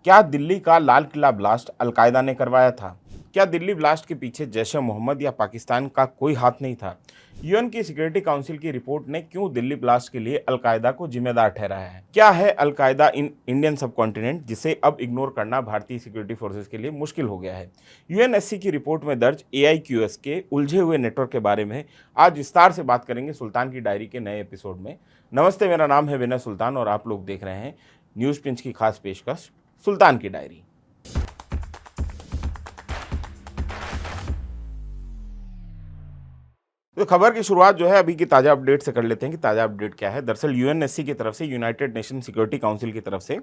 क्या दिल्ली का Lal Qila blast al Qaeda ने करवाया था? क्या दिल्ली ब्लास्ट के पीछे जैश ए मोहम्मद या पाकिस्तान का कोई हाथ नहीं था? यूएन की सिक्योरिटी काउंसिल की रिपोर्ट ने क्यों दिल्ली ब्लास्ट के लिए अलकायदा को जिम्मेदार ठहराया है? क्या है अलकायदा इन इंडियन सबकॉन्टिनेंट, जिसे अब इग्नोर करना भारतीय सिक्योरिटी फोर्सेस के लिए मुश्किल हो गया है? यूएनएससी की रिपोर्ट में दर्ज एआईक्यूएस के उलझे हुए नेटवर्क के बारे में आज विस्तार से बात करेंगे सुल्तान की डायरी के नए एपिसोड में। नमस्ते, मेरा नाम है विनय सुल्तान और आप लोग देख रहे हैं न्यूज पिंच की खास पेशकश सुल्तान की डायरी। तो खबर की शुरुआत जो है अभी की ताज़ा अपडेट से कर लेते हैं कि ताज़ा अपडेट क्या है। दरअसल यूएनएससी की तरफ से, यूनाइटेड नेशन सिक्योरिटी काउंसिल की तरफ से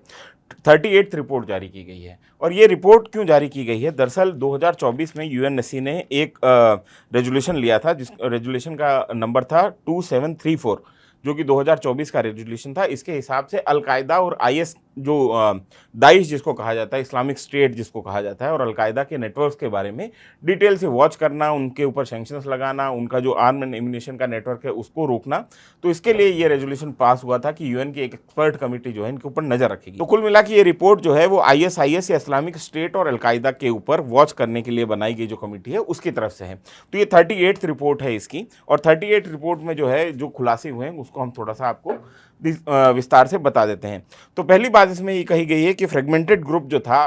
38th रिपोर्ट जारी की गई है। और ये रिपोर्ट क्यों जारी की गई है? दरअसल 2024 में यूएनएससी ने एक रेजोल्यूशन लिया था, जिस रेजोल्यूशन का नंबर था 2734, जो कि 2024 का रेजोल्यूशन था। इसके हिसाब से अलकायदा और आईएस, जो दाइश जिसको कहा जाता है, इस्लामिक स्टेट जिसको कहा जाता है, और अलकायदा के नेटवर्क्स के बारे में डिटेल से वॉच करना, उनके ऊपर सैंक्शंस लगाना, उनका जो आर्म एंड एम्यूनिशन का नेटवर्क है उसको रोकना। तो इसके लिए ये रेजोल्यूशन पास हुआ था कि यूएन की एक एक्सपर्ट कमिटी जो है इनके ऊपर नजर रखेगी। तो कुल मिला के ये रिपोर्ट जो है वो आईएसआईएस या इस्लामिक स्टेट और अलकायदा के ऊपर वॉच करने के लिए बनाई गई जो कमिटी है उसकी तरफ से है। तो ये 38th रिपोर्ट है इसकी, और 38th रिपोर्ट में जो है जो खुलासे हुए हैं उसको हम थोड़ा सा आपको विस्तार से बता देते हैं। तो पहली बात इसमें ये कही गई है कि फ्रेगमेंटेड ग्रुप जो था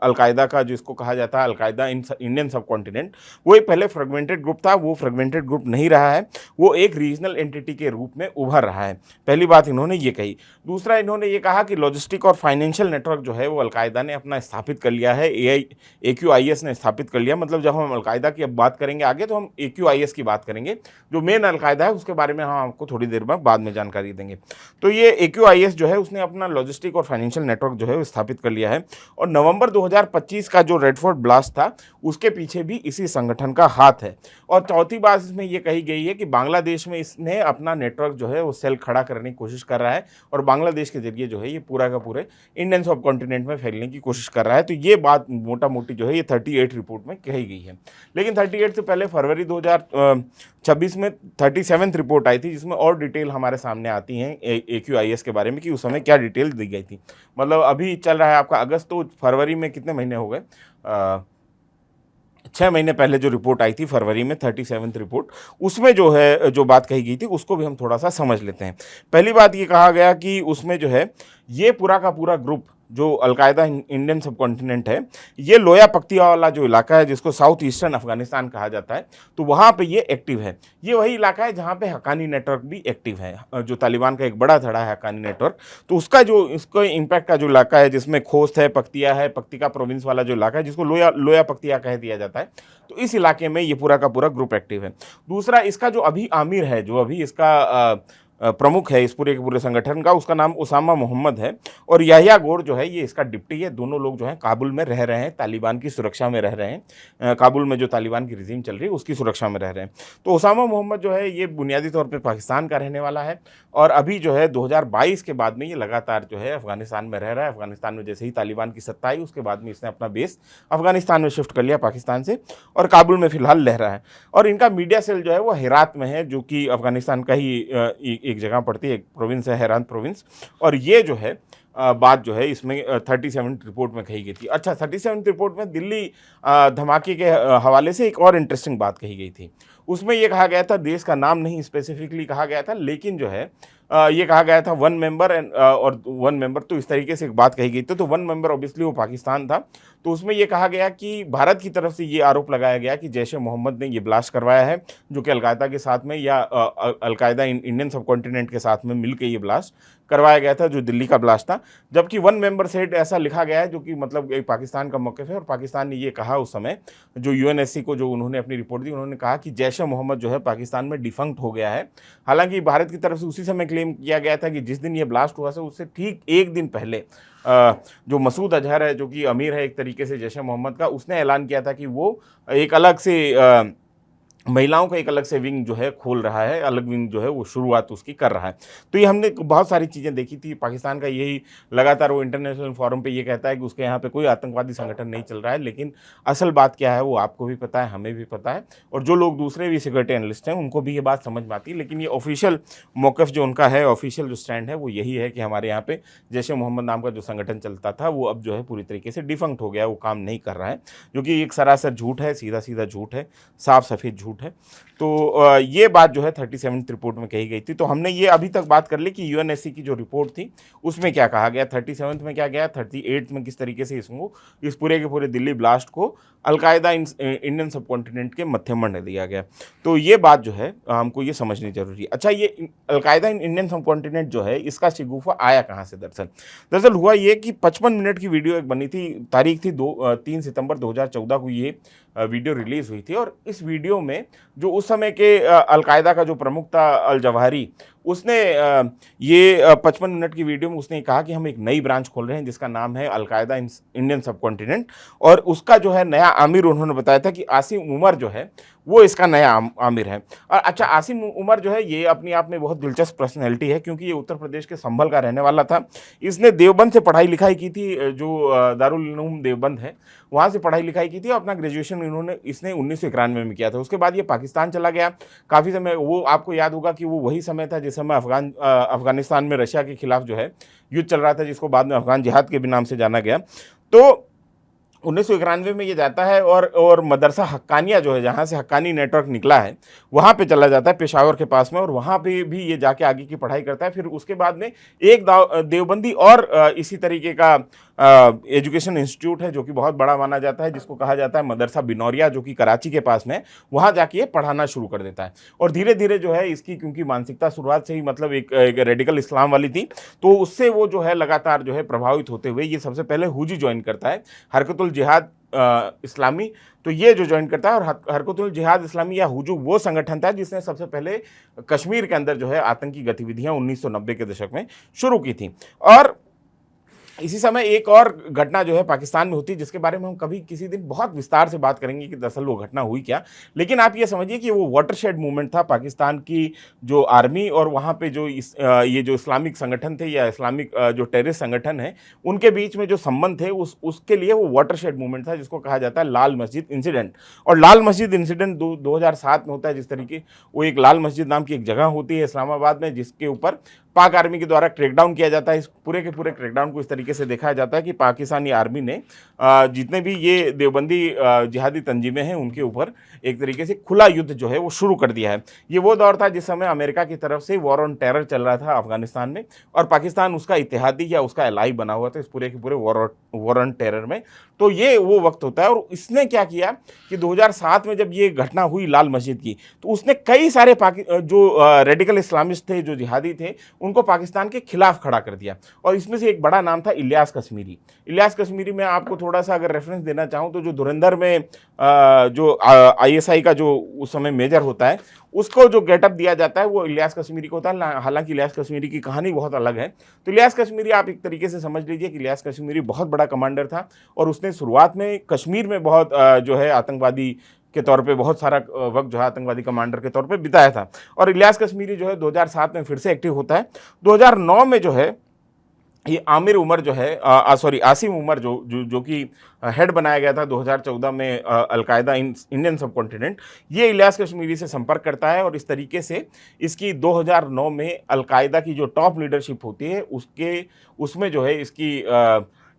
अलकायदा का, जिसको कहा जाता है अलकायदा इन इंडियन सबकॉन्टिनेंट, वो एक पहले फ्रेगमेंटेड ग्रुप था। वो फ्रेगमेंटेड ग्रुप नहीं रहा है, वो एक रीजनल एंटिटी के रूप में उभर रहा है। पहली बात इन्होंने ये कही। दूसरा, इन्होंने ये कहा कि लॉजिस्टिक और फाइनेंशियल नेटवर्क जो है वो अलकायदा ने अपना स्थापित कर लिया है, AQIS ने स्थापित कर लिया। मतलब जब हम अलकायदा की अब बात करेंगे आगे तो हम AQIS की बात करेंगे, जो मेन अलकायदा है उसके बारे में हम आपको थोड़ी देर बाद में जानकारी देंगे। तो ये AQIS जो है उसने अपना लॉजिस्टिक और फाइनेंशियल नेटवर्क जो है वो स्थापित कर लिया है। और नवंबर 2025 का जो रेड फोर्ट ब्लास्ट था उसके पीछे भी इसी संगठन का हाथ है। और चौथी बात इसमें यह कही गई है कि बांग्लादेश में इसने अपना नेटवर्क जो है वो सेल खड़ा करने की कोशिश कर रहा है, और बांग्लादेश के जरिए जो है ये पूरा का पूरे इंडियन सब कॉन्टिनेंट में फैलने की कोशिश कर रहा है। तो ये बात मोटा मोटी जो है ये 38 रिपोर्ट में कही गई है। लेकिन 38 से पहले फरवरी 2026 में 37th रिपोर्ट आई थी, जिसमें और डिटेल हमारे सामने आती हैं AQIS के बारे में कि उस समय क्या डिटेल दी गई थी। मतलब अभी चल रहा है आपका अगस्त, तो फरवरी में कितने महीने हो गए? 6 महीने पहले जो रिपोर्ट आई थी फरवरी में, 37th रिपोर्ट, उसमें जो है जो बात कही गई थी उसको भी हम थोड़ा सा समझ लेते हैं। पहली बात ये कहा गया कि उसमें जो है ये पूरा का पूरा ग्रुप जो अलकायदा इंडियन सबकॉन्टिनेंट है, ये लोया पख्तिया वाला जो इलाका है जिसको साउथ ईस्टर्न अफगानिस्तान कहा जाता है, तो वहाँ पे ये एक्टिव है। ये वही इलाका है जहाँ पे हक्कानी नेटवर्क भी एक्टिव है, जो तालिबान का एक बड़ा धड़ा है हक्कानी नेटवर्क। तो उसका जो इसको इम्पैक्ट का जो इलाका है, जिसमें खोस्त है, पख्तिया है, पख्तिका प्रोविंस वाला जो इलाका है जिसको लोया पख्तिया कह दिया जाता है, तो इस इलाके में ये पूरा का पूरा ग्रुप एक्टिव है। दूसरा, इसका जो अभी आमिर है, जो अभी इसका प्रमुख है इस पूरे के पूरे संगठन का, उसका नाम उसामा मोहम्मद है, और याहिया गोर जो है ये इसका डिप्टी है। दोनों लोग जो हैं काबुल में रह रहे हैं, तालिबान की सुरक्षा में रह रहे हैं। काबुल में जो तालिबान की रिजीम चल रही है उसकी सुरक्षा में रह रहे हैं। तो उसामा मोहम्मद जो है ये बुनियादी तौर पर पाकिस्तान का रहने वाला है, और अभी जो है 2022 के बाद में ये लगातार जो है अफगानिस्तान में रह रहा है। अफगानिस्तान में जैसे ही तालिबान की सत्ता आई उसके बाद में इसने अपना बेस अफगानिस्तान में शिफ्ट कर लिया पाकिस्तान से, और काबुल में फिलहाल रह रहा है। और इनका मीडिया सेल जो है वो हेरात में है, जो कि अफगानिस्तान का ही एक जगह पड़ती है, एक प्रोविंस है हेरात प्रोविंस। और ये जो है बात जो है इसमें 37 रिपोर्ट में कही गई थी। अच्छा, 37 रिपोर्ट में दिल्ली धमाके के हवाले से एक और इंटरेस्टिंग बात कही गई थी। उसमें ये कहा गया था, देश का नाम नहीं स्पेसिफिकली कहा गया था, लेकिन जो है ये कहा गया था 1 मेंबर और 1 मेंबर, तो इस तरीके से एक बात कही गई थी। तो 1 मेंबर ऑब्वियसली वो पाकिस्तान था। तो उसमें ये कहा गया कि भारत की तरफ से ये आरोप लगाया गया कि जैश ए मोहम्मद ने ये ब्लास्ट करवाया है, जो कि अलकायदा के साथ में या अलकायदा इंडियन सबकॉन्टिनेंट के साथ में मिलकर ये ब्लास्ट करवाया गया था, जो दिल्ली का ब्लास्ट था। जबकि 1 मेंबर सेट ऐसा लिखा गया है, जो कि मतलब एक पाकिस्तान का मौक़िफ़ है, और पाकिस्तान ने ये कहा उस समय, जो यूएनएससी को जो उन्होंने अपनी रिपोर्ट दी, उन्होंने कहा कि जैश ए मोहम्मद जो है पाकिस्तान में डिफंक्ट हो गया है। हालांकि भारत की तरफ से उसी समय क्लेम किया गया था कि जिस दिन ये ब्लास्ट हुआ था उससे ठीक एक दिन पहले जो मसूद अजहर है, जो कि अमीर है एक तरीके से जैश ए मोहम्मद का, उसने ऐलान किया था कि वो एक अलग से महिलाओं का एक अलग से विंग जो है खोल रहा है, अलग विंग जो है वो शुरुआत उसकी कर रहा है। तो ये हमने बहुत सारी चीज़ें देखी थी। पाकिस्तान का यही लगातार वो इंटरनेशनल फोरम पे ये कहता है कि उसके यहाँ पे कोई आतंकवादी संगठन नहीं चल रहा है, लेकिन असल बात क्या है वो आपको भी पता है, हमें भी पता है, और जो लोग दूसरे भी सिक्योरिटी एनालिस्ट हैं उनको भी ये बात समझ में आती है। लेकिन ये ऑफिशियल मौक़िफ़ जो उनका है, ऑफिशियल जो स्टैंड है वो यही है कि हमारे यहाँ पे जैश-ए-मोहम्मद नाम का जो संगठन चलता था वो अब जो है पूरी तरीके से डिफंक्ट हो गया, वो काम नहीं कर रहा है, जो कि एक सरासर झूठ है, सीधा-सीधा झूठ है, साफ सफ़ेद झूठ है। तो ये बात जो है 37th रिपोर्ट में कही गई थी। तो हमने ये अभी तक बात कर ली कि यूएनएससी की जो रिपोर्ट थी उसमें क्या कहा गया, 37th में क्या गया, 38th में किस तरीके से इसको इस पूरे के पूरे दिल्ली ब्लास्ट को अलकायदा इंडियन सबकॉन्टिनेंट के मध्यमण्ड दिया गया। तो ये बात जो है हमको ये समझनी जरूरी है। अच्छा, ये अलकायदा इंडियन सबकॉन्टिनेंट जो है इसका शिगुफा आया कहाँ से? दरअसल हुआ ये कि 55 मिनट की वीडियो एक बनी थी, तारीख थी 3 सितंबर 2014 को ये वीडियो रिलीज हुई थी। और इस वीडियो में जो उस समय के अलकायदा का जो प्रमुख था अल जवाहिरी, उसने ये 55 मिनट की वीडियो में उसने कहा कि हम एक नई ब्रांच खोल रहे हैं जिसका नाम है अलकायदा इंडियन सबकॉन्टिनेंट, और उसका जो है नया आमिर उन्होंने बताया था कि आसिम उमर जो है वो इसका नया आमिर है। और अच्छा, आसिम उमर जो है ये अपने आप में बहुत दिलचस्प पर्सनैलिटी है, क्योंकि ये उत्तर प्रदेश के संभल का रहने वाला था। इसने देवबंद से पढ़ाई लिखाई की थी, जो दारुल उलूम देवबंद है वहाँ से पढ़ाई लिखाई की थी, और अपना ग्रेजुएशन इसने 1991 में किया था। उसके बाद ये पाकिस्तान चला गया काफ़ी समय। वो आपको याद होगा कि वो वही समय था जिस समय अफगानिस्तान में रशिया के खिलाफ जो है युद्ध चल रहा था, जिसको बाद में अफगान जिहाद के भी नाम से जाना गया। तो 1991 में ये जाता है और मदरसा हक्कानिया जो है, जहाँ से हक्कानी नेटवर्क निकला है, वहाँ पे चला जाता है पेशावर के पास में, और वहाँ पे भी ये जाके आगे की पढ़ाई करता है। फिर उसके बाद में एक देवबंदी और इसी तरीके का एजुकेशन इंस्टीट्यूट है जो कि बहुत बड़ा माना जाता है, जिसको कहा जाता है मदरसा बिनौरिया, जो कि कराची के पास में, वहाँ जाके ये पढ़ाना शुरू कर देता है। और धीरे धीरे जो है इसकी, क्योंकि मानसिकता शुरुआत से ही मतलब एक रेडिकल इस्लाम वाली थी, तो उससे वो जो है लगातार जो है प्रभावित होते हुए ये सबसे पहले हुजी ज्वाइन करता है, हरकतुल जिहाद इस्लामी। तो ये जो ज्वाइन करता है, और हरकतुल जिहाद इस्लामी या हुजू वो संगठन था जिसने सबसे पहले कश्मीर के अंदर जो है आतंकी गतिविधियां 1990 के दशक में शुरू की थी। और इसी समय एक और घटना जो है पाकिस्तान में होती है, जिसके बारे में हम कभी किसी दिन बहुत विस्तार से बात करेंगे कि दरअसल वो घटना हुई क्या। लेकिन आप ये समझिए कि वो वाटरशेड मूवमेंट था पाकिस्तान की जो आर्मी और वहाँ पे जो ये जो इस्लामिक संगठन थे या इस्लामिक जो टेररिस्ट संगठन है, उनके बीच में जो संबंध थे, उसके लिए वो वाटरशेड मूवमेंट था, जिसको कहा जाता है लाल मस्जिद इंसिडेंट। और लाल मस्जिद इंसिडेंट 2007 में होता है। जिस तरीके वो एक लाल मस्जिद नाम की एक जगह होती है इस्लामाबाद में, जिसके ऊपर पाक आर्मी के द्वारा क्रैकडाउन किया जाता है। इस पूरे के पूरे क्रैकडाउन को इस तरीके से देखा जाता है कि पाकिस्तानी आर्मी ने जितने भी ये देवबंदी जिहादी तंजीमें हैं उनके ऊपर एक तरीके से खुला युद्ध जो है वो शुरू कर दिया है। ये वो दौर था जिस समय अमेरिका की तरफ से वॉर ऑन टेरर चल रहा था अफगानिस्तान में, और पाकिस्तान उसका इत्तेहादी या उसका एलाई बना हुआ था इस पूरे के पूरे वॉर ऑन टेरर में। तो ये वो वक्त होता है। और इसने क्या किया कि 2007 में जब ये घटना हुई लाल मस्जिद की, तो उसने कई सारे जो रेडिकल इस्लामिस्ट थे, जो जिहादी थे, उनको पाकिस्तान के खिलाफ खड़ा कर दिया। और इसमें से एक बड़ा नाम था इलियास कश्मीरी। इलियास कश्मीरी में आपको थोड़ा सा अगर रेफरेंस देना चाहूँ तो जो धुरंधर में जो ISI का जो उस समय मेजर होता है, उसको जो गेटअप दिया जाता है वो इलियास कश्मीरी को होता है। हालांकि इलियास कश्मीरी की कहानी बहुत अलग है। तो इलियास कश्मीरी आप एक तरीके से समझ लीजिए कि इलियास कश्मीरी बहुत बड़ा कमांडर था, और उसने शुरुआत में कश्मीर में बहुत जो है आतंकवादी के तौर पे बहुत सारा वक्त जो है आतंकवादी कमांडर के तौर पे बिताया था। और इलियास कश्मीरी जो है 2007 में फिर से एक्टिव होता है। 2009 में जो है ये आमिर उमर जो है आसिम उमर जो कि हेड बनाया गया था 2014 में अलकायदा इंडियन सबकॉन्टिनेंट, ये इलियास कश्मीरी से संपर्क करता है, और इस तरीके से इसकी 2009 में अलकायदा की जो टॉप लीडरशिप होती है उसमें जो है इसकी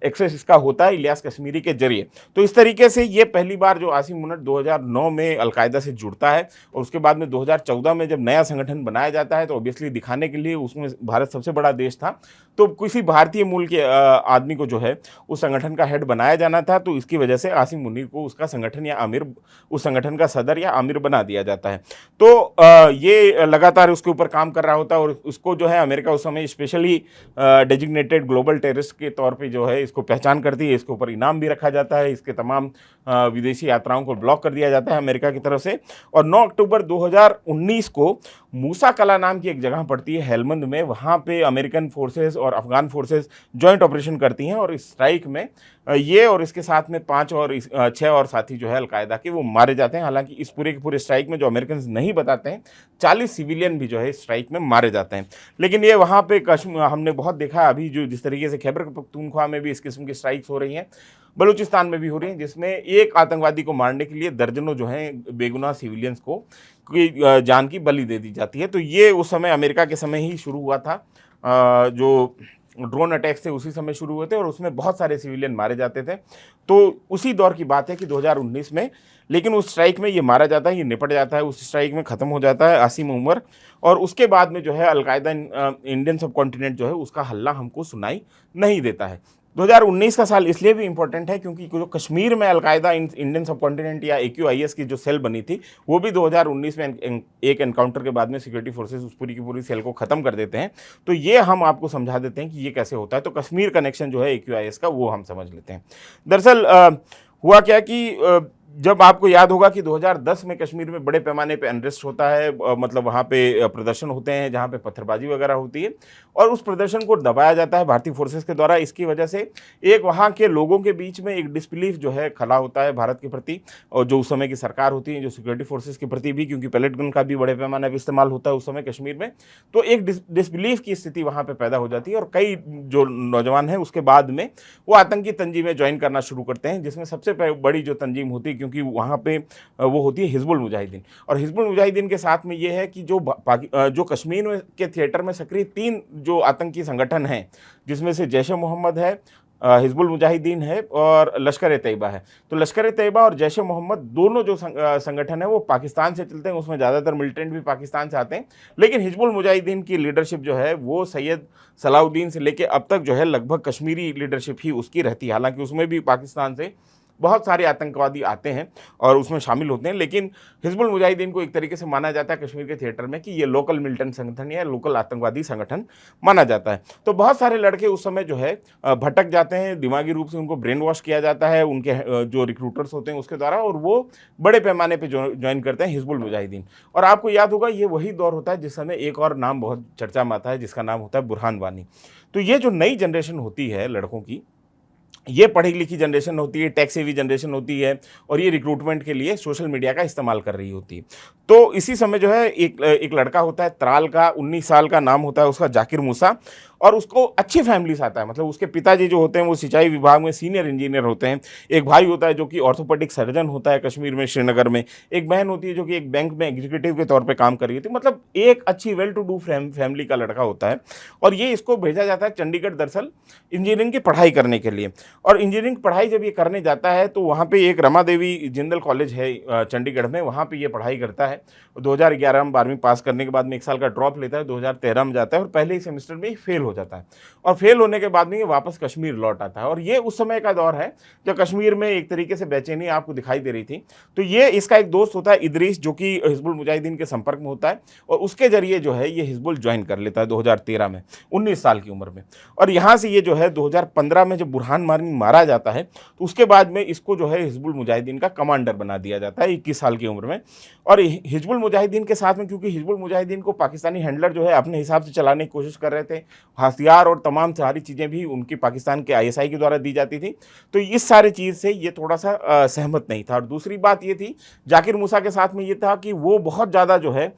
एक्सेस इसका होता है इलियास कश्मीरी के जरिए। तो इस तरीके से ये पहली बार जो आसिम मुनट 2009 में अलकायदा से जुड़ता है, और उसके बाद में 2014 में जब नया संगठन बनाया जाता है, तो ऑब्वियसली दिखाने के लिए उसमें भारत सबसे बड़ा देश था, तो किसी भारतीय मूल के आदमी को जो है उस संगठन का हेड बनाया जाना था। तो इसकी वजह से आसिम मुनीर को उसका संगठन या आमिर, उस संगठन का सदर या आमिर बना दिया जाता है। तो ये लगातार उसके ऊपर काम कर रहा होता है, और उसको जो है अमेरिका उस समय स्पेशली डेजिग्नेटेड ग्लोबल टेररिस्ट के तौर पर जो है इसको पहचान करती है, इसके ऊपर इनाम भी रखा जाता है, इसके तमाम विदेशी यात्राओं को ब्लॉक कर दिया जाता है अमेरिका की तरफ से। और 9 अक्टूबर 2019 को मूसा कला नाम की एक जगह पड़ती है हेलमंद में, वहाँ पे अमेरिकन फोर्सेस और अफगान फोर्सेस जॉइंट ऑपरेशन करती हैं और इस स्ट्राइक में ये और इसके साथ में 6 और साथी जो है अलकायदा के वो मारे जाते हैं। हालांकि इस पूरे के पूरे स्ट्राइक में जो अमेरिकन नहीं बताते हैं 40 सिविलियन भी जो है स्ट्राइक में मारे जाते हैं। लेकिन ये वहाँ पे हमने बहुत देखा अभी जो जिस तरीके से खैबर पख्तूनख्वा में भी इस किस्म की स्ट्राइक्स हो रही हैं, बलूचिस्तान में भी हो रही हैं, जिसमें एक आतंकवादी को मारने के लिए दर्जनों जो हैं बेगुनाह सिविलियंस को की जान की बलि दे दी जाती है। तो ये उस समय अमेरिका के समय ही शुरू हुआ था, जो ड्रोन अटैक्स थे उसी समय शुरू हुए थे और उसमें बहुत सारे सिविलियन मारे जाते थे। तो उसी दौर की बात है कि 2019 में, लेकिन उस स्ट्राइक में ये मारा जाता है, ये निपट जाता है, उस स्ट्राइक में ख़त्म हो जाता है आसिम उमर। और उसके बाद में जो है अलकायदा इंडियन सब कॉन्टिनेंट जो है उसका हल्ला हमको सुनाई नहीं देता है। 2019 का साल इसलिए भी इम्पोर्टेंट है क्योंकि जो कश्मीर में अलकायदा इंडियन सब कॉन्टिनेंट या AQIS की जो सेल बनी थी वो भी 2019 में एक एनकाउंटर के बाद में सिक्योरिटी फोर्सेस उस पूरी की पूरी सेल को ख़त्म कर देते हैं। तो ये हम आपको समझा देते हैं कि ये कैसे होता है। तो कश्मीर कनेक्शन जो है AQIS का वो हम समझ लेते हैं। दरअसल हुआ क्या कि जब आपको याद होगा कि 2010 में कश्मीर में बड़े पैमाने पे अनरेस्ट होता है, मतलब वहाँ पे प्रदर्शन होते हैं जहाँ पे पत्थरबाजी वगैरह होती है और उस प्रदर्शन को दबाया जाता है भारतीय फोर्सेस के द्वारा। इसकी वजह से एक वहाँ के लोगों के बीच में एक डिसबिलीफ जो है खड़ा होता है भारत के प्रति, और जो उस समय की सरकार होती है, जो सिक्योरिटी फोर्सेस के प्रति भी, क्योंकि पैलेट गन का भी बड़े पैमाने पर इस्तेमाल होता है उस समय कश्मीर में। तो एक डिसबिलीफ की स्थिति वहाँ पर पैदा हो जाती है और कई जो नौजवान हैं उसके बाद में वो आतंकी तंजीमें ज्वाइन करना शुरू करते हैं, जिसमें सबसे बड़ी जो तंजीम होती है, क्योंकि वहाँ पे वो होती है हिजबुल मुजाहिदीन। और हिजबुल मुजाहिदीन के साथ में ये है कि जो कश्मीर में के थिएटर में सक्रिय 3 जो आतंकी संगठन हैं, जिसमें से जैश-ए-मोहम्मद है, हिजबुल मुजाहिदीन है और लश्कर-ए-तैयबा है। तो लश्कर-ए-तैयबा और जैश-ए-मोहम्मद दोनों जो संगठन है वो पाकिस्तान से चलते हैं, उसमें ज़्यादातर मिलिटेंट भी पाकिस्तान से आते हैं। लेकिन हिजबुल मुजाहिदीन की लीडरशिप जो है वो सैयद सलाउद्दीन से लेके अब तक जो है लगभग कश्मीरी लीडरशिप ही उसकी रहती है। हालांकि उसमें भी पाकिस्तान से बहुत सारे आतंकवादी आते हैं और उसमें शामिल होते हैं, लेकिन हिजबुल मुजाहिदीन को एक तरीके से माना जाता है कश्मीर के थिएटर में कि ये लोकल मिलिटेंट संगठन या लोकल आतंकवादी संगठन माना जाता है। तो बहुत सारे लड़के उस समय जो है भटक जाते हैं, दिमागी रूप से उनको ब्रेन वॉश किया जाता है उनके जो रिक्रूटर्स होते हैं उसके द्वारा, और वो बड़े पैमाने पर ज्वाइन करते हैं हिजबुल मुजाहिदीन। और आपको याद होगा ये वही दौर होता है जिस समय एक और नाम बहुत चर्चा में आता है, जिसका नाम होता है बुरहान वानी। तो ये जो नई जनरेशन होती है लड़कों की, ये पढ़ी लिखी जनरेशन होती है, टैक्स हेवी जनरेशन होती है, और ये रिक्रूटमेंट के लिए सोशल मीडिया का इस्तेमाल कर रही होती है। तो इसी समय जो है एक लड़का होता है त्राल का, 19 साल का, नाम होता है उसका जाकिर मूसा, और उसको अच्छी फैमिली से आता है। मतलब उसके पिताजी जो होते हैं वो सिंचाई विभाग में सीनियर इंजीनियर होते हैं। एक भाई होता है जो कि ऑर्थोपेडिक सर्जन होता है कश्मीर में, श्रीनगर में। एक बहन होती है जो कि एक बैंक में एग्जीक्यूटिव के तौर पे काम कर रही थी। मतलब एक अच्छी वेल टू डू फैमिली का लड़का होता है, और ये इसको भेजा जाता है चंडीगढ़ दरअसल इंजीनियरिंग की पढ़ाई करने के लिए। और इंजीनियरिंग पढ़ाई जब ये करने जाता है तो वहाँ पे एक रमा देवी जिंदल कॉलेज है चंडीगढ़ में, वहाँ पे ये पढ़ाई करता है। 2011 में 12वीं पास करने के बाद में 1 साल का ड्रॉप लेता है, 2013 में जाता है और पहले ही सेमेस्टर में ही फेल हो जाता है। और फेल होने के बाद में ये वापस कश्मीर लौट आता है। और ये उस समय का दौर है जब कश्मीर में एक तरीके से बेचैनी आपको दिखाई दे रही थी। तो ये इसका एक दोस्त होता है इदरीस, जो कि हिजबुल मुजाहिदीन के संपर्क में होता है, और उसके जरिए जो है ये हिजबुल ज्वाइन कर लेता है 2013 में, 19 साल की उम्र में। और यहाँ से ये जो है 2015 में जब बुरहान वानी मारा जाता है तो उसके बाद में इसको जो है हिजबुल मुजाहिदीन का कमांडर बना दिया जाता है 21 साल की उम्र में। और हिजबुल मुजाहिदीन के साथ में, क्योंकि हिजबुल मुजाहिदीन को पाकिस्तानी हैंडलर जो है अपने हिसाब से चलाने की कोशिश कर रहे थे, हथियार और तमाम सारी चीज़ें भी उनकी पाकिस्तान के ISI के द्वारा दी जाती थी, तो इस सारी चीज़ से ये थोड़ा सा सहमत नहीं था। और दूसरी बात ये थी जाकिर मूसा के साथ में ये था कि वो बहुत ज़्यादा जो है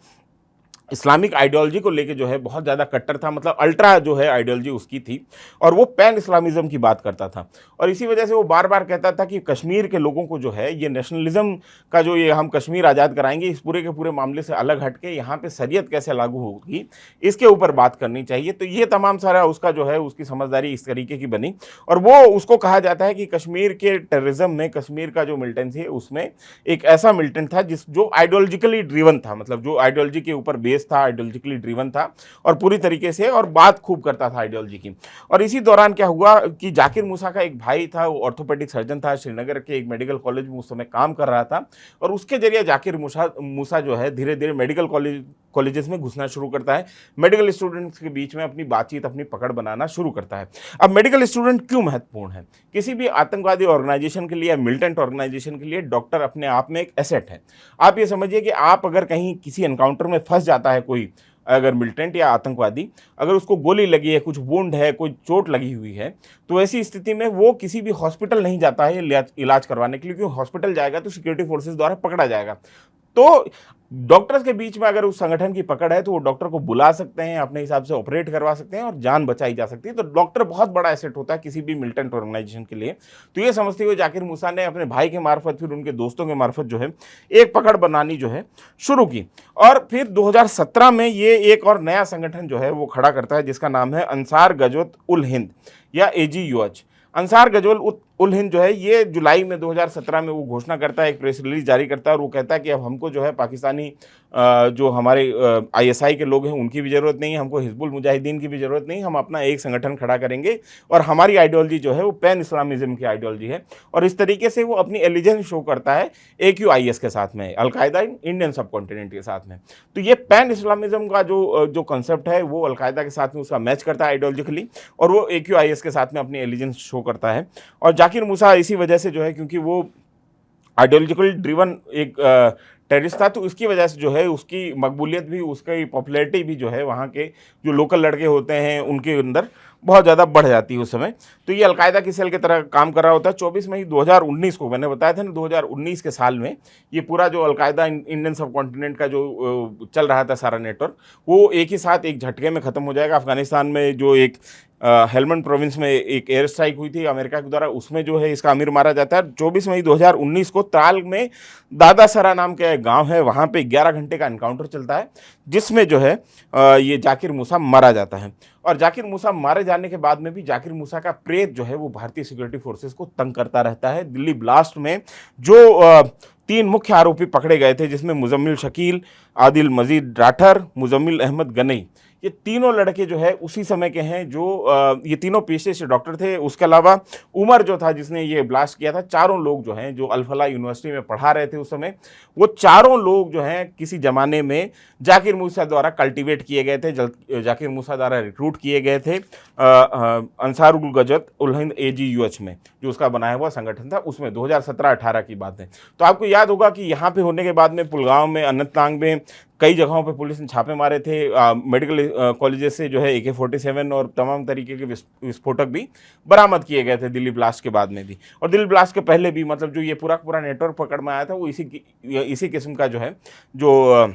इस्लामिक आइडियोलॉजी को लेके जो है बहुत ज़्यादा कट्टर था, मतलब अल्ट्रा जो है आइडियोलॉजी उसकी थी, और वो पैन इस्लामिज़म की बात करता था। और इसी वजह से वो बार बार कहता था कि कश्मीर के लोगों को जो है ये नेशनलिज्म का जो ये हम कश्मीर आज़ाद कराएंगे, इस पूरे के पूरे मामले से अलग हट के यहाँ पे शरीयत कैसे लागू होगी इसके ऊपर बात करनी चाहिए। तो ये तमाम सारा उसका जो है उसकी समझदारी इस तरीके की बनी। और वो उसको कहा जाता है कि कश्मीर के टेररिज्म में कश्मीर का जो मिलिटेंसी है उसमें एक ऐसा मिलिटेंट था जो आइडियोलॉजिकली ड्रिवन था, मतलब जो आइडियोलॉजी के ऊपर था, आइडियोलॉजिकली ड्रिवन था और पूरी तरीके से, और बात खूब करता था आइडियोलॉजी की। और इसी दौरान क्या हुआ कि जाकिर मूसा का एक भाई था, वो ऑर्थोपेडिक सर्जन था, श्रीनगर के एक मेडिकल कॉलेज में उस समय काम कर रहा था, और उसके जरिए जाकिर मूसा जो है धीरे धीरे मेडिकल कॉलेज कॉलेजेस में घुसना शुरू करता है, मेडिकल स्टूडेंट्स के बीच में अपनी बातचीत, अपनी पकड़ बनाना शुरू करता है। अब मेडिकल स्टूडेंट क्यों महत्वपूर्ण है? किसी भी आतंकवादी ऑर्गेनाइजेशन के लिए या मिलिटेंट ऑर्गेनाइजेशन के लिए डॉक्टर अपने आप में एक एसेट है। आप ये समझिए कि आप अगर कहीं किसी एनकाउंटर में फंस जाता है कोई, अगर मिलिटेंट या आतंकवादी, अगर उसको गोली लगी है, कुछ वुंड है, कोई चोट लगी हुई है, तो ऐसी स्थिति में वो किसी भी हॉस्पिटल नहीं जाता है इलाज करवाने के लिए, क्योंकि हॉस्पिटल जाएगा तो सिक्योरिटी फोर्सेस द्वारा पकड़ा जाएगा। तो डॉक्टर्स के बीच में अगर उस संगठन की पकड़ है तो वो डॉक्टर को बुला सकते हैं, अपने हिसाब से ऑपरेट करवा सकते हैं और जान बचाई जा सकती है। तो डॉक्टर बहुत बड़ा एसेट होता है किसी भी मिलिटेंट ऑर्गेनाइजेशन के लिए। तो ये समझते हुए जाकिर मूसा ने अपने भाई के मार्फत, फिर उनके दोस्तों के मार्फत जो है एक पकड़ बनानी जो है शुरू की। और फिर 2017 में ये एक और नया संगठन जो है वो खड़ा करता है, जिसका नाम है अंसार गज़वत उल हिंद या AGUH। अंसार गज़वत उल हिंद जो है ये जुलाई में 2017 में वो घोषणा करता है, एक प्रेस रिलीज जारी करता है और वो कहता है कि अब हमको जो है पाकिस्तानी जो हमारे ISI के लोग हैं उनकी भी ज़रूरत नहीं है, हमको हिजबुल मुजाहिदीन की भी ज़रूरत नहीं, हम अपना एक संगठन खड़ा करेंगे और हमारी आइडियोलॉजी जो है वो पैन इस्लामिज़म की आइडियोलॉजी है। और इस तरीके से वो अपनी एलिजेंस शो करता है AQIS के साथ में, अलकायदा इंडियन सब कॉन्टिनेंट के साथ में। तो ये पैन इस्लामिज़म का जो कंसेप्ट है वो अलकायदा के साथ में उसका मैच करता है आइडियोलॉजिकली, और वो AQIS के साथ में अपनी एलिजेंस शो करता है। और जाकिर मूसा इसी वजह से जो है, क्योंकि वो आइडियोलॉजिकल ड्रिवन एक टेररिस्ट था, तो इसकी वजह से जो है उसकी मकबूलियत भी, उसकी पॉपुलैरिटी भी जो है वहाँ के जो लोकल लड़के होते हैं उनके अंदर बहुत ज़्यादा बढ़ जाती है उस समय। तो ये अलकायदा की सेल की तरह काम कर रहा होता है। 24 मई 2019 को, मैंने बताया था ना, 2019 के साल में ये पूरा जो अलकायदा इंडियन सब कॉन्टिनेंट का जो चल रहा था सारा नेटवर्क, वो एक ही साथ एक झटके में ख़त्म हो जाएगा। अफगानिस्तान में जो एक हेलमंड प्रोविंस में एक एयर स्ट्राइक हुई थी अमेरिका के द्वारा, उसमें जो है इसका अमीर मारा जाता है। 24 मई 2019 को त्राल में दादासरा नाम का एक गाँव है, वहाँ पे 11 घंटे का एनकाउंटर चलता है, जिसमें जो है ये जाकिर मूसा मारा जाता है। और जाकिर मूसा मारे जाने के बाद में भी जाकिर मूसा का प्रेत जो है वो भारतीय सिक्योरिटी फोर्सेस को तंग करता रहता है। दिल्ली ब्लास्ट में जो 3 मुख्य आरोपी पकड़े गए थे, जिसमें मुजम्मिल शकील, आदिल मजीद राठर, मुजम्मिल अहमद गनई, ये तीनों लड़के जो है उसी समय के हैं, जो ये तीनों पेशे से डॉक्टर थे। उसके अलावा उमर जो था जिसने ये ब्लास्ट किया था, चारों लोग जो हैं जो अल-फलाह यूनिवर्सिटी में पढ़ा रहे थे उस समय, वो चारों लोग जो हैं किसी ज़माने में जाकिर मूसा द्वारा कल्टीवेट किए गए थे, जाकिर मूसा द्वारा रिक्रूट किए गए थे अंसारुल गज़वत उल हिंद AGUH में, जो उसका बनाया हुआ संगठन था, उसमें 2017-18 की बात है। तो आपको याद होगा कि यहाँ पे होने के बाद में पुलगांव में, अनंतनाग में कई जगहों पे पुलिस ने छापे मारे थे। मेडिकल कॉलेजेस से जो है AK-47 और तमाम तरीके के विस्फोटक भी बरामद किए गए थे दिल्ली ब्लास्ट के बाद में भी, और दिल्ली ब्लास्ट के पहले भी। मतलब जो ये पूरा नेटवर्क पकड़ में आया था वो इसी किस्म का जो है, जो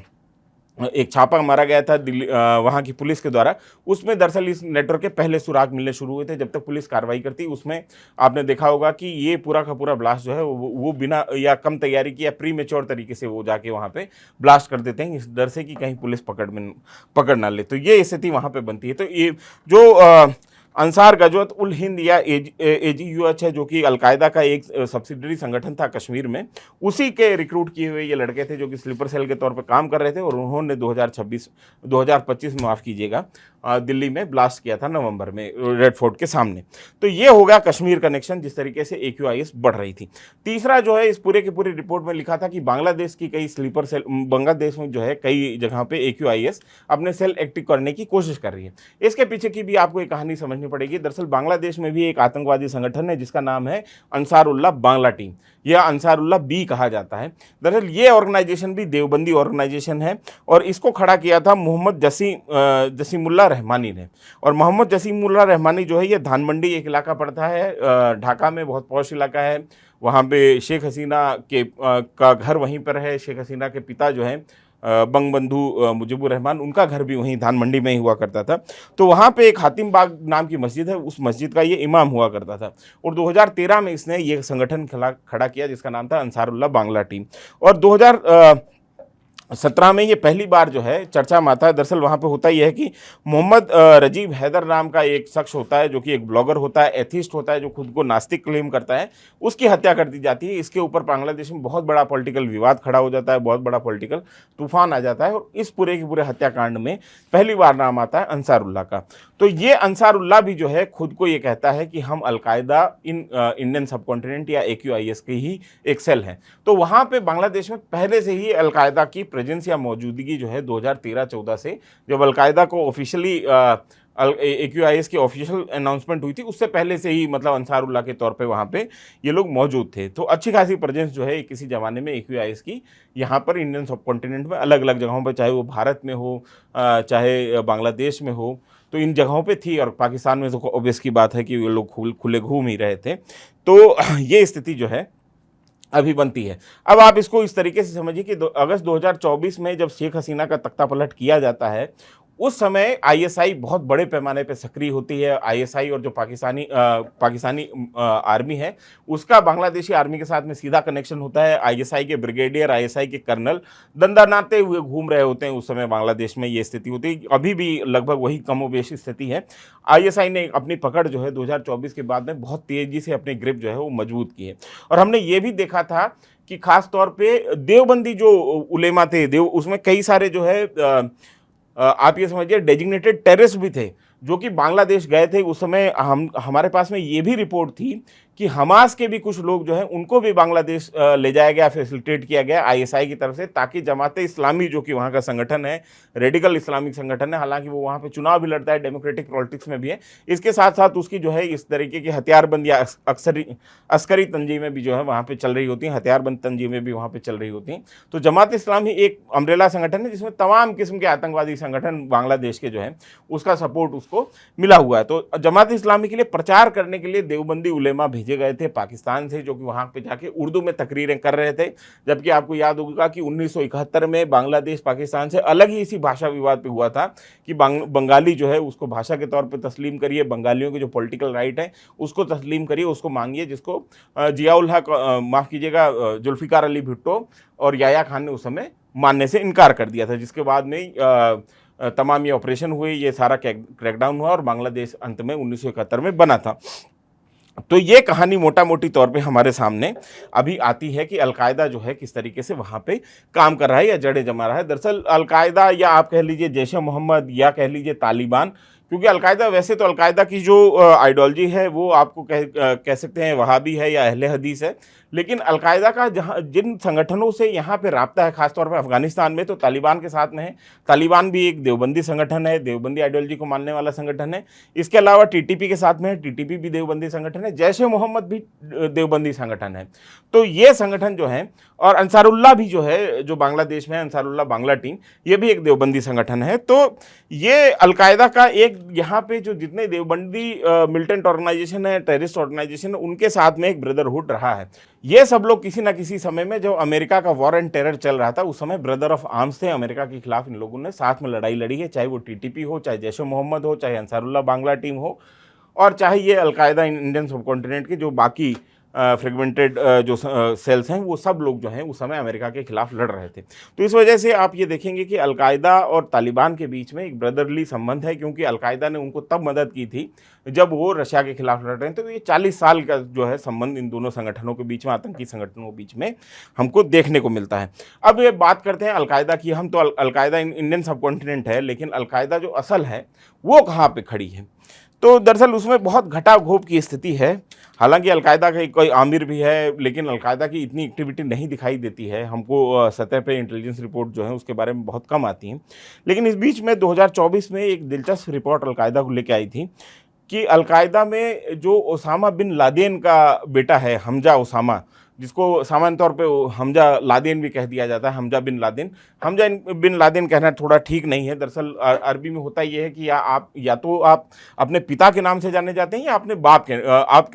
एक छापा मारा गया था दिल्ली वहाँ की पुलिस के द्वारा, उसमें दरअसल इस नेटवर्क के पहले सुराग मिलने शुरू हुए थे। जब तक पुलिस कार्रवाई करती, उसमें आपने देखा होगा कि ये पूरा का पूरा ब्लास्ट जो है वो बिना या कम तैयारी की या प्रीमेच्योर तरीके से वो जाके वहाँ पे ब्लास्ट कर देते हैं, इस डर से कि कहीं पुलिस पकड़ ना ले। तो ये स्थिति वहाँ पे बनती है। तो ये जो अंसार गज़वत उल हिंद या AGUH है, जो कि अलकायदा का एक सब्सिडरी संगठन था कश्मीर में, उसी के रिक्रूट किए हुए ये लड़के थे, जो कि स्लीपर सेल के तौर पर काम कर रहे थे। और उन्होंने 2025 में, माफ़ कीजिएगा, दिल्ली में ब्लास्ट किया था नवंबर में रेड फोर्ट के सामने। तो ये हो गया कश्मीर कनेक्शन, जिस तरीके से AQIS बढ़ रही थी। तीसरा जो है, इस पूरे की पूरी रिपोर्ट में लिखा था कि बांग्लादेश की कई स्लीपर सेल, बांग्लादेश में जो है कई जगह पे AQIS अपने सेल एक्टिव करने की कोशिश कर रही है। इसके पीछे की भी आपको एक कहानी समझनी पड़ेगी। दरअसल बांग्लादेश में भी एक आतंकवादी संगठन है जिसका नाम है अंसारुल्लाह बांग्ला टीम, या अंसारुल्लाह B कहा जाता है। दरअसल ये ऑर्गेनाइजेशन भी देवबंदी ऑर्गेनाइजेशन है, और इसको खड़ा किया था मोहम्मद जसीमुल्लाह रहमानी ने। और मोहम्मद जसीमुल्लाह रहमानी जो है, ये धानमंडी एक इलाका पड़ता है, ढाका में, बहुत पॉश इलाका है। वहाँ पे शेख हसीना के का घर वहीं पर है। शेख हसीना के पिता जो हैं बंगबंधु मुजीबुर रहमान, उनका घर भी वहीं धानमंडी में ही हुआ करता था। तो वहाँ पे एक हातिम बाग नाम की मस्जिद है, उस मस्जिद का ये इमाम हुआ करता था। और 2013 में इसने ये संगठन खड़ा किया, जिसका नाम था अंसारुल्लाह बांग्ला टीम। और 2017 में ये पहली बार जो है चर्चा में आता है। दरअसल वहाँ पे होता यह है कि मोहम्मद रजीब हैदर नाम का एक शख्स होता है, जो कि एक ब्लॉगर होता है, एथिस्ट होता है, जो खुद को नास्तिक क्लेम करता है, उसकी हत्या कर दी जाती है। इसके ऊपर बांग्लादेश में बहुत बड़ा पॉलिटिकल विवाद खड़ा हो जाता है, बहुत बड़ा पॉलिटिकल तूफान आ जाता है, और इस पूरे के पूरे हत्याकांड में पहली बार नाम आता है अंसारुल्लाह का। तो ये अंसारुल्लाह भी जो है खुद को ये कहता है कि हम अलकायदा इंडियन सब कॉन्टिनेंट या AQIS की ही एक सेल है। तो वहाँ पे बांग्लादेश में पहले से ही अलकायदा की प्रेजेंस या मौजूदगी जो है 2013-14 से, जब अलकायदा को ऑफिशियली AQIS की ऑफिशियल अनाउंसमेंट हुई थी, उससे पहले से ही मतलब अंसारुल्लाह के तौर पे वहाँ पे ये लोग मौजूद थे। तो अच्छी खासी प्रेजेंस जो है किसी ज़माने में AQIS की यहाँ पर इंडियन सब कॉन्टिनेंट में अलग अलग जगहों पर, चाहे वो भारत में हो चाहे बांग्लादेश में हो, तो इन जगहों पे थी। और पाकिस्तान में तो ऑब्वियस की बात है कि ये लोग खुले घूम ही रहे थे। तो ये स्थिति जो है अभी बनती है। अब आप इसको इस तरीके से समझिए कि अगस्त 2024 में जब शेख हसीना का तख्ता पलट किया जाता है, उस समय ISI बहुत बड़े पैमाने पे सक्रिय होती है। ISI और जो पाकिस्तानी आर्मी है, उसका बांग्लादेशी आर्मी के साथ में सीधा कनेक्शन होता है। ISI के ब्रिगेडियर, ISI के कर्नल दंडनाते हुए घूम रहे होते हैं। उस समय बांग्लादेश में ये स्थिति होती है, अभी भी लगभग वही कमोबेश स्थिति है। ISI ने अपनी पकड़ जो है 2024 के बाद में बहुत तेजी से अपनी ग्रिप जो है वो मजबूत की है। और हमने ये भी देखा था कि खास तौर पे देवबंदी जो उलेमा थे, उसमें कई सारे जो है आप ये समझिए डेजिग्नेटेड टेररिस्ट भी थे जो कि बांग्लादेश गए थे। उस समय हमारे पास में ये भी रिपोर्ट थी कि हमास के भी कुछ लोग जो हैं उनको भी बांग्लादेश ले जाया गया, फैसिलिटेट किया गया ISI की तरफ से, ताकि जमाते इस्लामी जो कि वहाँ का संगठन है, रेडिकल इस्लामिक संगठन है, हालांकि वो वहाँ पे चुनाव भी लड़ता है, डेमोक्रेटिक पॉलिटिक्स में भी है, इसके साथ साथ उसकी जो है इस तरीके की हथियारबंद या अस्करी तंजीमें भी जो है वहाँ पर चल रही होती हैं, हथियारबंद तंजीमें भी वहाँ पर चल रही होती हैं। तो जमात इस्लामी एक अम्ब्रेला संगठन है जिसमें तमाम किस्म के आतंकवादी संगठन बांग्लादेश के जो है उसका सपोर्ट उसको मिला हुआ है। तो जमात इस्लामी के लिए प्रचार करने के लिए देवबंदी उलेमा भेजे गए थे पाकिस्तान से, जो कि वहाँ पे जाके उर्दू में तकरीरें कर रहे थे। जबकि आपको याद होगा कि 1971 में बांग्लादेश पाकिस्तान से अलग ही इसी भाषा विवाद पे हुआ था कि बंगाली जो है उसको भाषा के तौर पे तस्लीम करिए, बंगालियों के जो पॉलिटिकल राइट है उसको तस्लीम करिए, उसको मांगिए, जिसको जियाउल हक, माफ़ कीजिएगा, जुल्फ़िकार अली भुट्टो और याया खान ने उस समय मानने से इनकार कर दिया था, जिसके बाद में तमाम ये ऑपरेशन हुए, ये सारा क्रैकडाउन हुआ और बांग्लादेश अंत में 1971 में बना था। तो ये कहानी मोटा मोटी तौर पे हमारे सामने अभी आती है कि अलकायदा जो है किस तरीके से वहाँ पे काम कर रहा है या जड़ें जमा रहा है। दरअसल अलकायदा, या आप कह लीजिए जैश ए मोहम्मद, या कह लीजिए तालिबान, क्योंकि अलकायदा, वैसे तो अलकायदा की जो आइडियोलॉजी है वो आपको कह सकते हैं वहाबी है या अहले हदीस है, लेकिन अलकायदा का जहाँ जिन संगठनों से यहाँ पे राब्ता है, खासतौर पर अफगानिस्तान में, तो तालिबान के साथ में है। तालिबान भी एक देवबंदी संगठन है, देवबंदी आइडियोलॉजी को मानने वाला संगठन है। इसके अलावा TTP के साथ में है, TTP भी देवबंदी संगठन है, जैश ए मोहम्मद भी देवबंदी संगठन है। तो ये संगठन जो है, और अंसारुल्लाह भी जो है, जो बांग्लादेश में अंसारुल्लाह बांग्ला टीम, ये भी एक देवबंदी संगठन है। तो ये अलकायदा का एक यहाँ पे जो जितने देवबंदी मिलिटेंट ऑर्गेनाइजेशन है, टेररिस्ट ऑर्गेनाइजेशन है, उनके साथ में एक ब्रदरहुड रहा है। ये सब लोग किसी ना किसी समय में, जब अमेरिका का वॉर एंड टेरर चल रहा था, उस समय ब्रदर ऑफ आर्म्स थे अमेरिका के खिलाफ। इन लोगों ने साथ में लड़ाई लड़ी है, चाहे वो TTP हो, चाहे जैश ए मोहम्मद हो, चाहे अंसारुल्लाह बांग्ला टीम हो, और चाहे ये अलकायदा इंडियन सब कॉन्टिनेंट के जो बाकी फ्रेगमेंटेड जो सेल्स हैं, वो सब लोग जो हैं उस समय अमेरिका के खिलाफ लड़ रहे थे। तो इस वजह से आप ये देखेंगे कि अलकायदा और तालिबान के बीच में एक ब्रदरली संबंध है, क्योंकि अलकायदा ने उनको तब मदद की थी जब वो रशिया के खिलाफ लड़ रहे हैं। तो ये 40 साल का जो है संबंध इन दोनों संगठनों के बीच में, आतंकी संगठनों के बीच में हमको देखने को मिलता है। अब ये बात करते हैं अलकायदा की। हम तो अलकायदा इंडियन सब कॉन्टिनेंट है, लेकिन अलकायदा जो असल है वो कहाँ पर खड़ी है? तो दरअसल उसमें बहुत घटा घोप की स्थिति है। हालांकि अलकायदा का कोई आमिर भी है, लेकिन अलकायदा की इतनी एक्टिविटी नहीं दिखाई देती है हमको। सतह पे इंटेलिजेंस रिपोर्ट जो है उसके बारे में बहुत कम आती हैं। लेकिन इस बीच में 2024 में एक दिलचस्प रिपोर्ट अलकायदा को लेकर आई थी कि अलकायदा में जो ओसामा बिन लादेन का बेटा है, हमजा ओसामा, जिसको सामान्य तौर पे हमजा लादेन भी कह दिया जाता है, हमजा बिन लादेन कहना थोड़ा ठीक नहीं है। दरअसल अरबी में होता ये है कि या तो आप अपने पिता के नाम से जाने जाते हैं, या अपने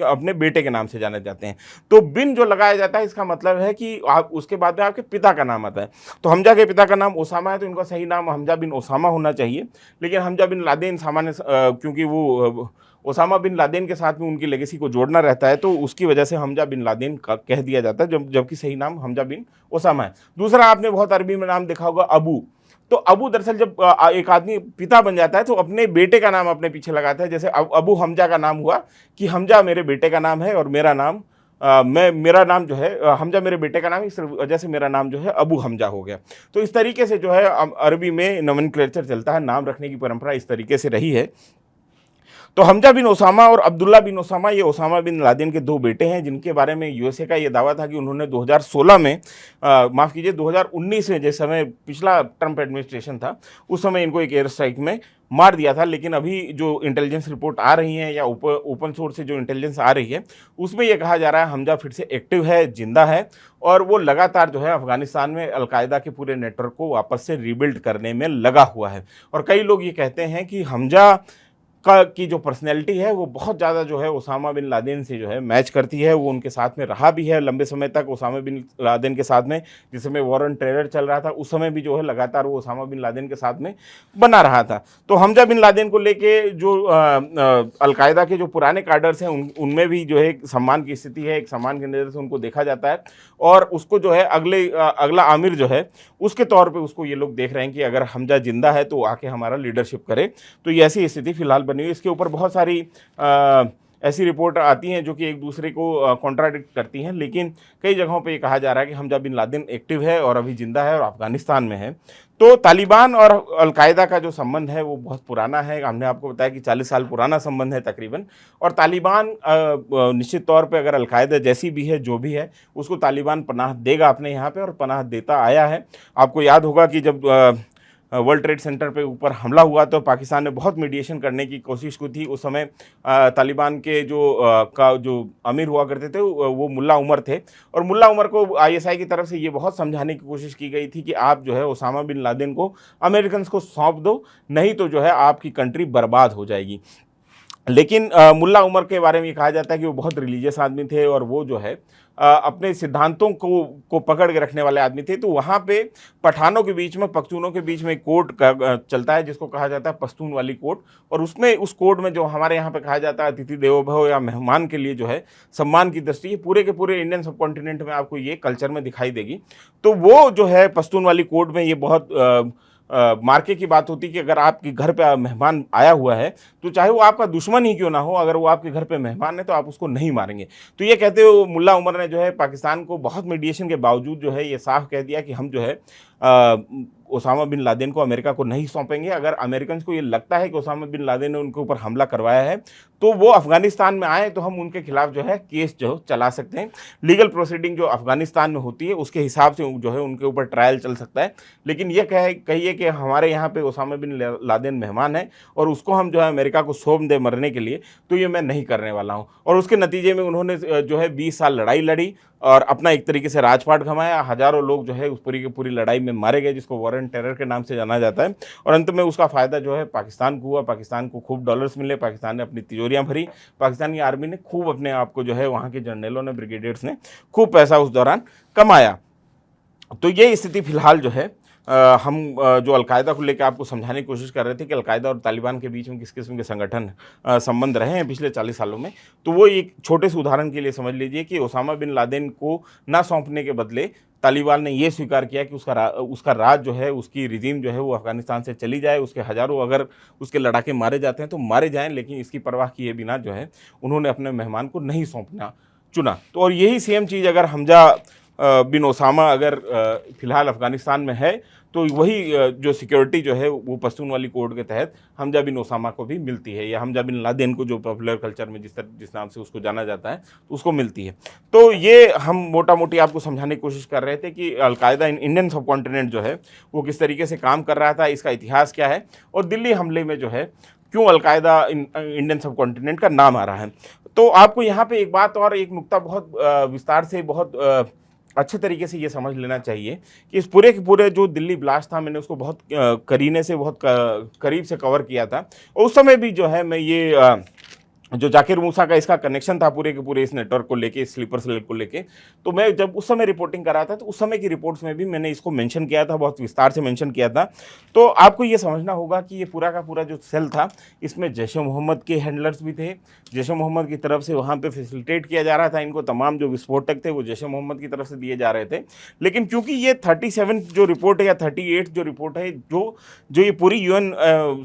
अपने बेटे के नाम से जाने जाते हैं। तो बिन जो लगाया जाता है, इसका मतलब है कि आप उसके बाद में आपके पिता का नाम आता है। तो हमजा के पिता का नाम ओसामा है, तो इनका सही नाम हमजा बिन ओसामा होना चाहिए। लेकिन हमजा बिन लादेन सामान्य, क्योंकि वो ओसामा बिन लादेन के साथ में उनकी लेगेसी को जोड़ना रहता है, तो उसकी वजह से हमजा बिन लादेन का कह दिया जाता है, जबकि सही नाम हमजा बिन ओसामा है। दूसरा, आपने बहुत अरबी में नाम देखा होगा अबू। तो अबू दरअसल जब एक आदमी पिता बन जाता है तो अपने बेटे का नाम अपने पीछे लगाता है। जैसे अबू हमजा का नाम हुआ कि हमजा मेरे बेटे का नाम है और मेरा नाम मेरा नाम जो है हमजा मेरे बेटे का नाम है, इस वजह से मेरा नाम जो है अबू हमजा हो गया। तो इस तरीके से जो है अरबी में नोमेनक्लेचर चलता है, नाम रखने की परंपरा इस तरीके से रही है। तो हमजा बिन ओसामा और अब्दुल्ला बिन ओसामा, ये ओसामा बिन लादेन के दो बेटे हैं, जिनके बारे में यूएसए का ये दावा था कि उन्होंने 2016 में माफ़ कीजिए 2019 में, जिस समय पिछला ट्रंप एडमिनिस्ट्रेशन था, उस समय इनको एक एयर स्ट्राइक में मार दिया था। लेकिन अभी जो इंटेलिजेंस रिपोर्ट आ रही है या ओपन सोर्स से जो इंटेलिजेंस आ रही है, उसमें यह कहा जा रहा है हमजा फिर से एक्टिव है, जिंदा है, और वो लगातार जो है अफगानिस्तान में अलकायदा के पूरे नेटवर्क को वापस से रीबिल्ड करने में लगा हुआ है। और कई लोग ये कहते हैं कि हमजा की जो पर्सनैलिटी है वो बहुत ज़्यादा जो है ओसामा बिन लादेन से जो है मैच करती है। वो उनके साथ में रहा भी है लंबे समय तक, ओसामा बिन लादेन के साथ में, जिस समय वॉर ऑन टेरर चल रहा था उस समय भी जो है लगातार वो ओसामा बिन लादेन के साथ में बना रहा था। तो हमजा बिन लादेन को लेके जो अलकायदा के जो पुराने कार्डर्स हैं उनमें भी जो है एक सम्मान की स्थिति है, एक सम्मान की नज़र से उनको देखा जाता है, और उसको जो है अगला आमिर जो है उसके तौर पर उसको ये लोग देख रहे हैं कि अगर हमजा जिंदा है तो आके हमारा लीडरशिप करे। तो ये ऐसी स्थिति फिलहाल बनी हुई। इसके ऊपर बहुत सारी ऐसी रिपोर्ट आती हैं जो कि एक दूसरे को कॉन्ट्राडिक्ट करती हैं, लेकिन कई जगहों पे ये कहा जा रहा है कि हमजा बिन लादेन एक्टिव है और अभी जिंदा है और अफगानिस्तान में है। तो तालिबान और अलकायदा का जो संबंध है वो बहुत पुराना है। हमने आपको बताया कि 40 साल पुराना संबंध है तकरीबन। और तालिबान निश्चित तौर पे अगर अलकायदा जैसी भी है, जो भी है, उसको तालिबान पनाह देगा अपने यहाँ पे, और पनाह देता आया है। आपको याद होगा कि जब वर्ल्ड ट्रेड सेंटर पे ऊपर हमला हुआ तो पाकिस्तान ने बहुत मीडिएशन करने की कोशिश की थी। उस समय तालिबान के जो अमीर हुआ करते थे वो मुल्ला उमर थे, और मुल्ला उमर को आईएसआई की तरफ से ये बहुत समझाने की कोशिश की गई थी कि आप जो है ओसामा बिन लादेन को अमेरिकन को सौंप दो, नहीं तो जो है आपकी कंट्री बर्बाद हो जाएगी। लेकिन मुल्ला उमर के बारे में ये कहा जाता है कि वो बहुत रिलीजियस आदमी थे, और वो जो है अपने सिद्धांतों को पकड़ के रखने वाले आदमी थे। तो वहाँ पे पठानों के बीच में, पख्तूनों के बीच में एक कोड चलता है जिसको कहा जाता है पश्तून वाली कोड, और उसमें उस कोड में जो हमारे यहाँ पे कहा जाता है अतिथि देवो भव, या मेहमान के लिए जो है सम्मान की दृष्टि, पूरे के पूरे इंडियन सब कॉन्टिनेंट में आपको ये कल्चर में दिखाई देगी। तो वो जो है पश्तून वाली कोड में ये बहुत मार्के की बात होती कि अगर आपके घर पे मेहमान आया हुआ है तो चाहे वो आपका दुश्मन ही क्यों ना हो, अगर वो आपके घर पे मेहमान है तो आप उसको नहीं मारेंगे। तो ये कहते हुए मुल्ला उमर ने जो है पाकिस्तान को बहुत मीडिएशन के बावजूद जो है ये साफ कह दिया कि हम जो है ओसामा बिन लादेन को अमेरिका को नहीं सौंपेंगे। अगर अमेरिकन को ये लगता है कि ओसामा बिन लादेन ने उनके ऊपर हमला करवाया है तो वो अफगानिस्तान में आए तो हम उनके खिलाफ जो है केस जो चला सकते हैं। लीगल प्रोसीडिंग जो अफगानिस्तान में होती है उसके हिसाब से जो है उनके ऊपर ट्रायल चल सकता है। लेकिन ये कहिए कि हमारे यहाँ पे ओसामा बिन लादेन मेहमान है और उसको हम जो है अमेरिका को सौंप दे मरने के लिए, तो ये मैं नहीं करने वाला हूँ। और उसके नतीजे में उन्होंने जो है 20 साल लड़ाई लड़ी और अपना एक तरीके से राजपाट घमाया। हज़ारों लोग जो है उस पूरी की पूरी लड़ाई में मारे गए, जिसको वॉर ऑन टेरर के नाम से जाना जाता है। और अंत में उसका फ़ायदा जो है पाकिस्तान को हुआ। पाकिस्तान को खूब डॉलर्स मिले, पाकिस्तान ने अपनी तिजोरियाँ भरी, पाकिस्तानी आर्मी ने खूब अपने आप को जो है, वहाँ के जनरलों ने, ब्रिगेडियर्स ने खूब पैसा उस दौरान कमाया। तो ये स्थिति फ़िलहाल जो है हम जो अलकायदा को लेकर आपको समझाने की कोशिश कर रहे थे कि अलकायदा और तालिबान के बीच में किस किस्म के संगठन संबंध रहे हैं पिछले 40 सालों में, तो वो एक छोटे से उदाहरण के लिए समझ लीजिए कि ओसामा बिन लादेन को ना सौंपने के बदले तालिबान ने ये स्वीकार किया कि उसका राज जो है, उसकी रिजीम जो है वो अफगानिस्तान से चली जाए। उसके हज़ारों अगर उसके लड़ाके मारे जाते हैं तो मारे जाएँ, लेकिन इसकी परवाह किए बिना जो है उन्होंने अपने मेहमान को नहीं सौंपना चुना। तो और यही सेम चीज़ अगर हमजा बिन ओसामा अगर फ़िलहाल अफ़गानिस्तान में है तो वही जो सिक्योरिटी जो है वो पश्तून वाली कोड के तहत हमजा बिन ओसामा को भी मिलती है, या हमजा बिन लादेन को जो पॉपुलर कल्चर में जिस नाम से उसको जाना जाता है तो उसको मिलती है। तो ये हम मोटा मोटी आपको समझाने की कोशिश कर रहे थे कि अलकायदा इंडियन सब कॉन्टिनेंट जो है वो किस तरीके से काम कर रहा था, इसका इतिहास क्या है, और दिल्ली हमले में जो है क्यों अलकायदा इंडियन सब कॉन्टिनेंट का नाम आ रहा है। तो आपको यहाँ पे एक बात और एक नुक्ता बहुत विस्तार से, बहुत अच्छे तरीके से ये समझ लेना चाहिए कि इस पूरे के पूरे जो दिल्ली ब्लास्ट था, मैंने उसको बहुत करीने से, बहुत करीब से कवर किया था। और उस समय भी जो है मैं ये जो जाकिर मूसा का इसका कनेक्शन था पूरे के पूरे इस नेटवर्क को लेके, इस स्लीपर सेल को लेके, तो मैं जब उस समय रिपोर्टिंग कर रहा था तो उस समय की रिपोर्ट्स में भी मैंने इसको मेंशन किया था, बहुत विस्तार से मेंशन किया था। तो आपको ये समझना होगा कि ये पूरा का पूरा जो सेल था इसमें जैश ए मोहम्मद के हैंडलर्स भी थे। जैश ए मोहम्मद की तरफ से वहाँ पर फैसिलिटेट किया जा रहा था इनको, तमाम जो विस्फोटक थे वो जैश ए मोहम्मद की तरफ से दिए जा रहे थे। लेकिन क्योंकि ये 37 जो रिपोर्ट है या 38 जो रिपोर्ट है, जो ये पूरी UN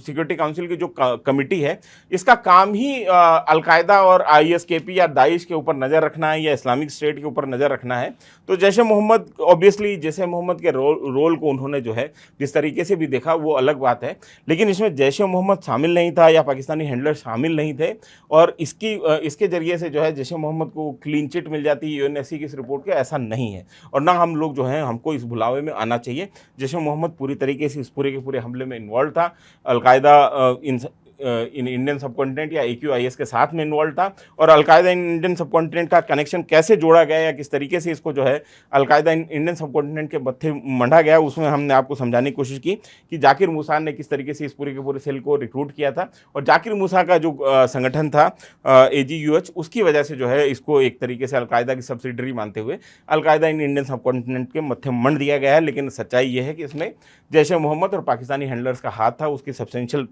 सिक्योरिटी काउंसिल की जो कमिटी है, इसका काम ही अलकायदा और ISKP या दाइश के ऊपर नज़र रखना है या इस्लामिक स्टेट के ऊपर नज़र रखना है, तो जैश-ए मोहम्मद ऑब्वियसली जैश-ए-मोहम्मद के रोल को उन्होंने जो है जिस तरीके से भी देखा वो अलग बात है, लेकिन इसमें जैश-ए-मोहम्मद शामिल नहीं था या पाकिस्तानी हैंडलर शामिल नहीं थे और इसके ज़रिए से जो है जैश-ए-मोहम्मद को क्लीन चिट मिल जाती है UNSC की इस रिपोर्ट के, ऐसा नहीं है। और ना हम लोग जो हैं हमको इस भुलावे में आना चाहिए। जैश-ए-मोहम्मद पूरी तरीके से इस पूरे के पूरे हमले में इन्वॉल्व था। अलकायदा इन इंडियन सबकॉन्टिनेंट या AQIS के साथ में इन्वॉल्व था और अलकायदा इन इंडियन सबकॉन्टिनेंट का कनेक्शन कैसे जोड़ा गया या किस तरीके से इसको जो है अलकायदा इन इंडियन सबकॉन्टिनेंट के मत्थे मंढा गया, उसमें हमने आपको समझाने की कोशिश की कि जाकिर मूसा ने किस तरीके से इस पूरे के पूरे सेल को रिक्रूट किया था और जाकिर मूसा का जो संगठन था AGUH, उसकी वजह से जो है इसको एक तरीके से अलकायदा की सब्सिडरी मानते हुए अलकायदा इन इंडियन सबकॉन्टिनेंट के मत्थे मंड दिया गया है। लेकिन सच्चाई ये है कि इसमें जैश-ए-मोहम्मद और पाकिस्तानी हैंडलर्स का हाथ था। उसकी सब्सटेंशियल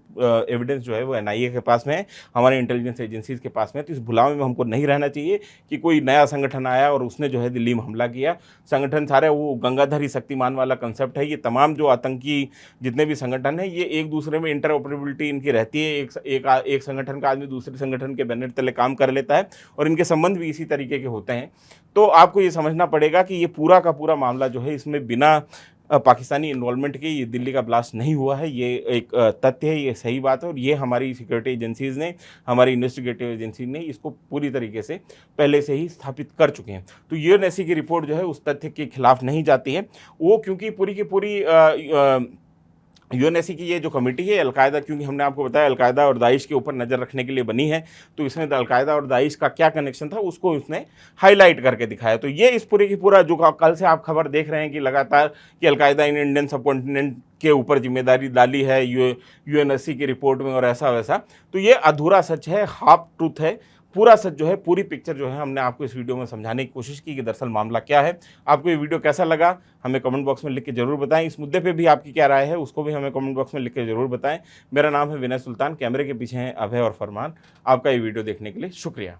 एविडेंस जो है वो NIA के पास में है, हमारे इंटेलिजेंस एजेंसीज के पास में। तो इस भुलावे में हमको नहीं रहना चाहिए कि कोई नया संगठन आया और उसने जो है दिल्ली में हमला किया। संगठन सारे वो गंगाधर ही शक्तिमान वाला कंसेप्ट है। ये तमाम जो आतंकी जितने भी संगठन हैं ये एक दूसरे में इंटरऑपरेबिलिटी इनकी रहती है। एक संगठन का आदमी दूसरे संगठन के बैनर तले काम कर लेता है और इनके संबंध भी इसी तरीके के होते हैं। तो आपको ये समझना पड़ेगा कि ये पूरा का पूरा मामला जो है इसमें बिना पाकिस्तानी इन्वॉल्वमेंट के ये दिल्ली का ब्लास्ट नहीं हुआ है। ये एक तथ्य है, ये सही बात है और ये हमारी सिक्योरिटी एजेंसीज़ ने, हमारी इन्वेस्टिगेटिव एजेंसी ने इसको पूरी तरीके से पहले से ही स्थापित कर चुके हैं। तो UNSC की रिपोर्ट जो है उस तथ्य के खिलाफ नहीं जाती है। वो क्योंकि पूरी की पूरी UNSC की ये जो कमेटी है अलकायदा, क्योंकि हमने आपको बताया अलकायदा और दाइश के ऊपर नज़र रखने के लिए बनी है, तो इसमें अलकायदा और दाइश का क्या कनेक्शन था उसको उसने हाईलाइट करके दिखाया। तो ये इस पूरे की पूरा जो कल से आप खबर देख रहे हैं कि लगातार कि अलकायदा इन इंडियन सबकॉन्टिनेंट के ऊपर जिम्मेदारी डाली है UNSC की रिपोर्ट में और ऐसा वैसा, तो ये अधूरा सच है, हाफ ट्रूथ है। पूरा सच जो है, पूरी पिक्चर जो है हमने आपको इस वीडियो में समझाने की कोशिश की कि दरअसल मामला क्या है। आपको ये वीडियो कैसा लगा हमें कमेंट बॉक्स में लिख के ज़रूर बताएं। इस मुद्दे पे भी आपकी क्या राय है उसको भी हमें कमेंट बॉक्स में लिख के ज़रूर बताएं। मेरा नाम है विनय सुल्तान, कैमरे के पीछे हैं अभय और फरमान। आपका ये वीडियो देखने के लिए शुक्रिया।